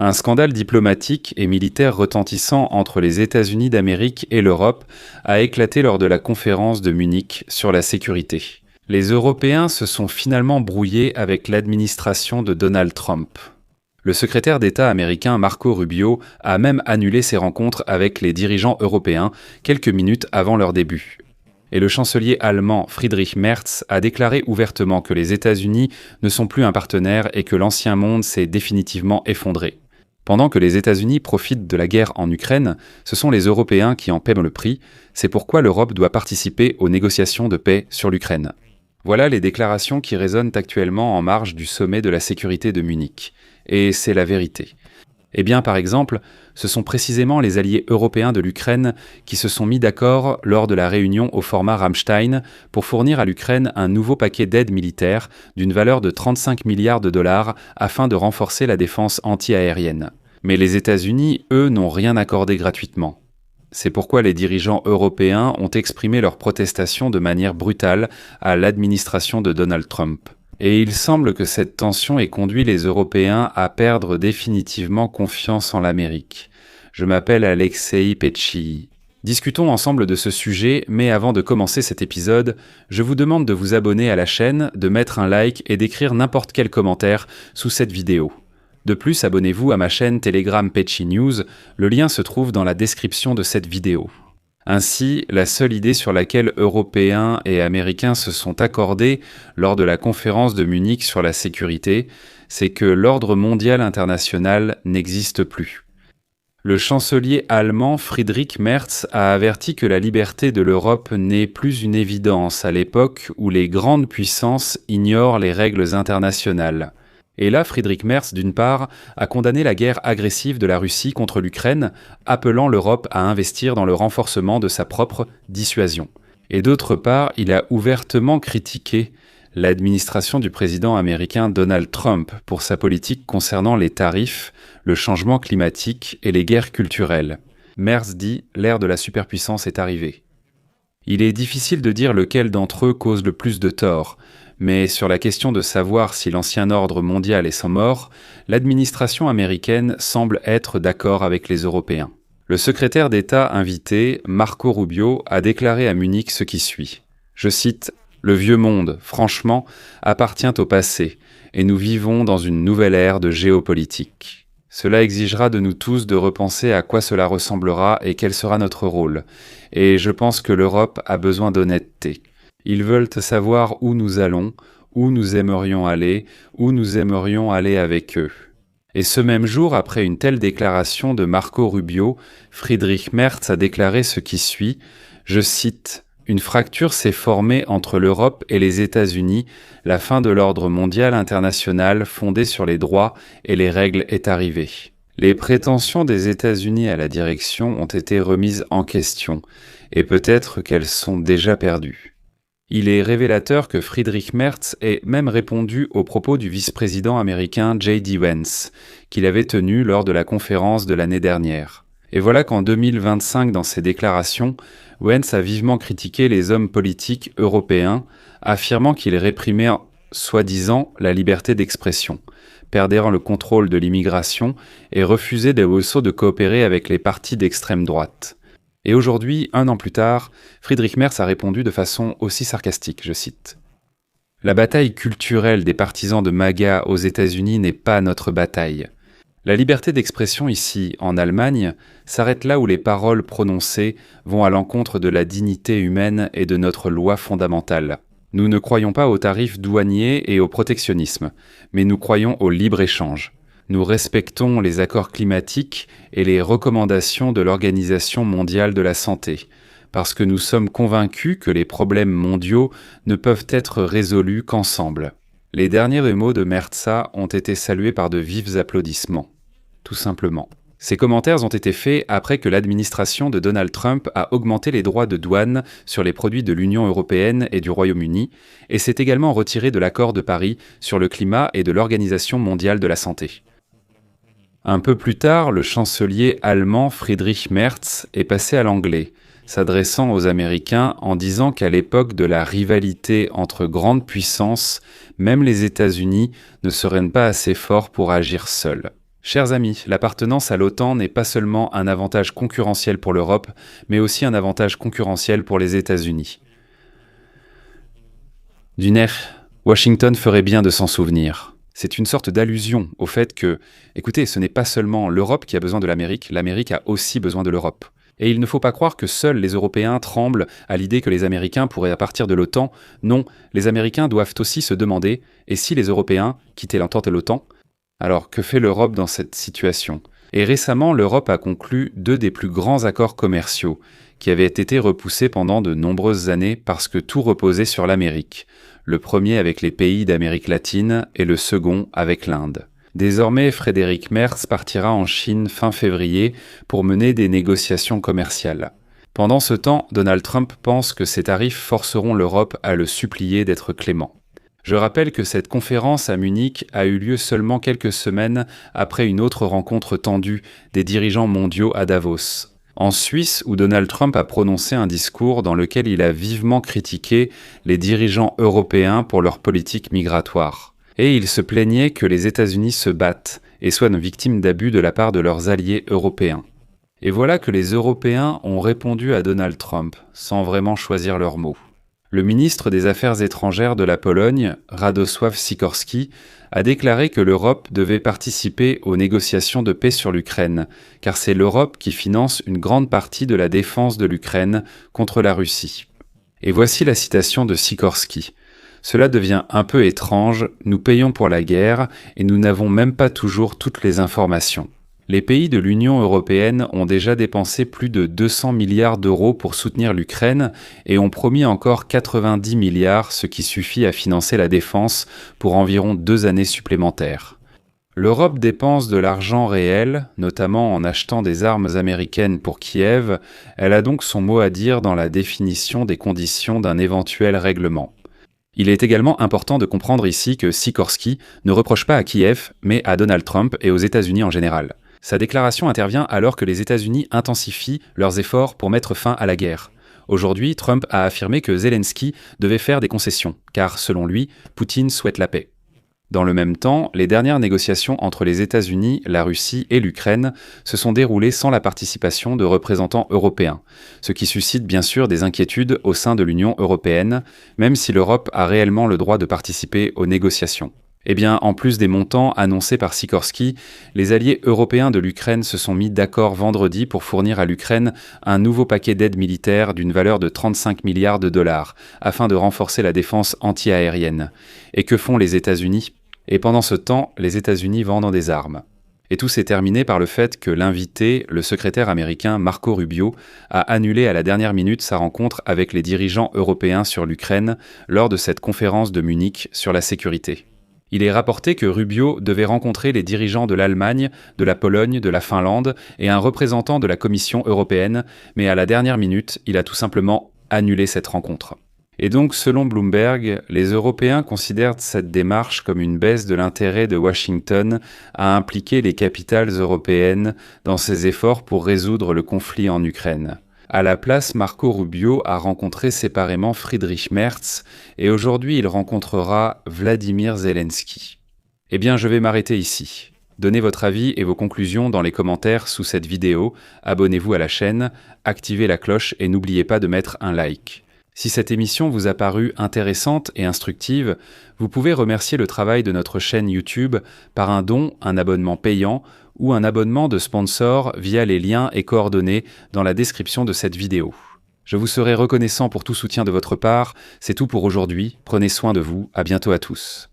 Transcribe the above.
Un scandale diplomatique et militaire retentissant entre les États-Unis d'Amérique et l'Europe a éclaté lors de la conférence de Munich sur la sécurité. Les Européens se sont finalement brouillés avec l'administration de Donald Trump. Le secrétaire d'État américain Marco Rubio a même annulé ses rencontres avec les dirigeants européens quelques minutes avant leur début. Et le chancelier allemand Friedrich Merz a déclaré ouvertement que les États-Unis ne sont plus un partenaire et que l'ancien monde s'est définitivement effondré. Pendant que les États-Unis profitent de la guerre en Ukraine, ce sont les Européens qui en paient le prix. C'est pourquoi l'Europe doit participer aux négociations de paix sur l'Ukraine. Voilà les déclarations qui résonnent actuellement en marge du sommet de la sécurité de Munich. Et c'est la vérité. Eh bien, par exemple, ce sont précisément les alliés européens de l'Ukraine qui se sont mis d'accord lors de la réunion au format Ramstein pour fournir à l'Ukraine un nouveau paquet d'aide militaire d'une valeur de 35 milliards de dollars afin de renforcer la défense anti-aérienne. Mais les États-Unis, eux, n'ont rien accordé gratuitement. C'est pourquoi les dirigeants européens ont exprimé leur protestation de manière brutale à l'administration de Donald Trump. Et il semble que cette tension ait conduit les Européens à perdre définitivement confiance en l'Amérique. Je m'appelle Alexei Petchi. Discutons ensemble de ce sujet, mais avant de commencer cet épisode, je vous demande de vous abonner à la chaîne, de mettre un like et d'écrire n'importe quel commentaire sous cette vidéo. De plus, abonnez-vous à ma chaîne Telegram Petchi News, le lien se trouve dans la description de cette vidéo. Ainsi, la seule idée sur laquelle Européens et Américains se sont accordés lors de la conférence de Munich sur la sécurité, c'est que l'ordre mondial international n'existe plus. Le chancelier allemand Friedrich Merz a averti que la liberté de l'Europe n'est plus une évidence à l'époque où les grandes puissances ignorent les règles internationales. Et là, Friedrich Merz, d'une part, a condamné la guerre agressive de la Russie contre l'Ukraine, appelant l'Europe à investir dans le renforcement de sa propre dissuasion. Et d'autre part, il a ouvertement critiqué l'administration du président américain Donald Trump pour sa politique concernant les tarifs, le changement climatique et les guerres culturelles. Merz dit « l'ère de la superpuissance est arrivée ». Il est difficile de dire lequel d'entre eux cause le plus de tort, mais sur la question de savoir si l'ancien ordre mondial est sans mort, l'administration américaine semble être d'accord avec les Européens. Le secrétaire d'État invité, Marco Rubio, a déclaré à Munich ce qui suit. Je cite « Le vieux monde, franchement, appartient au passé, et nous vivons dans une nouvelle ère de géopolitique. Cela exigera de nous tous de repenser à quoi cela ressemblera et quel sera notre rôle. Et je pense que l'Europe a besoin d'honnêteté. Ils veulent savoir où nous allons, où nous aimerions aller avec eux. » Et ce même jour, après une telle déclaration de Marco Rubio, Friedrich Merz a déclaré ce qui suit, je cite « Une fracture s'est formée entre l'Europe et les États-Unis, la fin de l'ordre mondial international fondé sur les droits et les règles est arrivée. Les prétentions des États-Unis à la direction ont été remises en question, et peut-être qu'elles sont déjà perdues. » Il est révélateur que Friedrich Merz ait même répondu aux propos du vice-président américain J.D. Vance, qu'il avait tenu lors de la conférence de l'année dernière. Et voilà qu'en 2025, dans ses déclarations, Vance a vivement critiqué les hommes politiques européens, affirmant qu'ils réprimaient, soi-disant, la liberté d'expression, perdaient le contrôle de l'immigration et refusaient de coopérer avec les partis d'extrême droite. Et aujourd'hui, 1 an plus tard, Friedrich Merz a répondu de façon aussi sarcastique, je cite. « La bataille culturelle des partisans de MAGA aux États-Unis n'est pas notre bataille. La liberté d'expression ici, en Allemagne, s'arrête là où les paroles prononcées vont à l'encontre de la dignité humaine et de notre loi fondamentale. Nous ne croyons pas aux tarifs douaniers et au protectionnisme, mais nous croyons au libre-échange. Nous respectons les accords climatiques et les recommandations de l'Organisation mondiale de la santé, parce que nous sommes convaincus que les problèmes mondiaux ne peuvent être résolus qu'ensemble. » Les derniers mots de Merza ont été salués par de vifs applaudissements, tout simplement. Ces commentaires ont été faits après que l'administration de Donald Trump a augmenté les droits de douane sur les produits de l'Union européenne et du Royaume-Uni et s'est également retiré de l'accord de Paris sur le climat et de l'Organisation mondiale de la santé. Un peu plus tard, le chancelier allemand Friedrich Merz est passé à l'anglais, s'adressant aux Américains en disant qu'à l'époque de la rivalité entre grandes puissances, même les États-Unis ne seraient pas assez forts pour agir seuls. Chers amis, l'appartenance à l'OTAN n'est pas seulement un avantage concurrentiel pour l'Europe, mais aussi un avantage concurrentiel pour les États-Unis. Du nerf, Washington ferait bien de s'en souvenir. C'est une sorte d'allusion au fait que, écoutez, ce n'est pas seulement l'Europe qui a besoin de l'Amérique a aussi besoin de l'Europe. Et il ne faut pas croire que seuls les Européens tremblent à l'idée que les Américains pourraient partir de l'OTAN. Non, les Américains doivent aussi se demander « et si les Européens quittaient l'entente de l'OTAN ?» Alors, que fait l'Europe dans cette situation? Et récemment, l'Europe a conclu 2 des plus grands accords commerciaux, qui avaient été repoussés pendant de nombreuses années parce que tout reposait sur l'Amérique. Le premier avec les pays d'Amérique latine et le second avec l'Inde. Désormais, Friedrich Merz partira en Chine fin février pour mener des négociations commerciales. Pendant ce temps, Donald Trump pense que ces tarifs forceront l'Europe à le supplier d'être clément. Je rappelle que cette conférence à Munich a eu lieu seulement quelques semaines après une autre rencontre tendue des dirigeants mondiaux à Davos, en Suisse, où Donald Trump a prononcé un discours dans lequel il a vivement critiqué les dirigeants européens pour leur politique migratoire. Et il se plaignait que les États-Unis se battent et soient victimes d'abus de la part de leurs alliés européens. Et voilà que les Européens ont répondu à Donald Trump, sans vraiment choisir leurs mots. Le ministre des Affaires étrangères de la Pologne, Radosław Sikorski, a déclaré que l'Europe devait participer aux négociations de paix sur l'Ukraine, car c'est l'Europe qui finance une grande partie de la défense de l'Ukraine contre la Russie. Et voici la citation de Sikorski. « Cela devient un peu étrange, nous payons pour la guerre et nous n'avons même pas toujours toutes les informations. » Les pays de l'Union européenne ont déjà dépensé plus de 200 milliards d'euros pour soutenir l'Ukraine et ont promis encore 90 milliards, ce qui suffit à financer la défense pour environ 2 années supplémentaires. L'Europe dépense de l'argent réel, notamment en achetant des armes américaines pour Kiev. Elle a donc son mot à dire dans la définition des conditions d'un éventuel règlement. Il est également important de comprendre ici que Sikorski ne reproche pas à Kiev, mais à Donald Trump et aux États-Unis en général. Sa déclaration intervient alors que les États-Unis intensifient leurs efforts pour mettre fin à la guerre. Aujourd'hui, Trump a affirmé que Zelensky devait faire des concessions, car selon lui, Poutine souhaite la paix. Dans le même temps, les dernières négociations entre les États-Unis, la Russie et l'Ukraine se sont déroulées sans la participation de représentants européens, ce qui suscite bien sûr des inquiétudes au sein de l'Union européenne, même si l'Europe a réellement le droit de participer aux négociations. Eh bien, en plus des montants annoncés par Sikorski, les alliés européens de l'Ukraine se sont mis d'accord vendredi pour fournir à l'Ukraine un nouveau paquet d'aide militaire d'une valeur de 35 milliards de dollars, afin de renforcer la défense anti-aérienne. Et que font les États-Unis? Et pendant ce temps, les États-Unis vendent des armes. Et tout s'est terminé par le fait que l'invité, le secrétaire américain Marco Rubio, a annulé à la dernière minute sa rencontre avec les dirigeants européens sur l'Ukraine lors de cette conférence de Munich sur la sécurité. Il est rapporté que Rubio devait rencontrer les dirigeants de l'Allemagne, de la Pologne, de la Finlande et un représentant de la Commission européenne, mais à la dernière minute, il a tout simplement annulé cette rencontre. Et donc, selon Bloomberg, les Européens considèrent cette démarche comme une baisse de l'intérêt de Washington à impliquer les capitales européennes dans ses efforts pour résoudre le conflit en Ukraine. À la place, Marco Rubio a rencontré séparément Friedrich Merz et aujourd'hui il rencontrera Vladimir Zelensky. Eh bien, je vais m'arrêter ici. Donnez votre avis et vos conclusions dans les commentaires sous cette vidéo, abonnez-vous à la chaîne, activez la cloche et n'oubliez pas de mettre un like. Si cette émission vous a paru intéressante et instructive, vous pouvez remercier le travail de notre chaîne YouTube par un don, un abonnement payant ou un abonnement de sponsor via les liens et coordonnées dans la description de cette vidéo. Je vous serai reconnaissant pour tout soutien de votre part. C'est tout pour aujourd'hui. Prenez soin de vous. À bientôt à tous.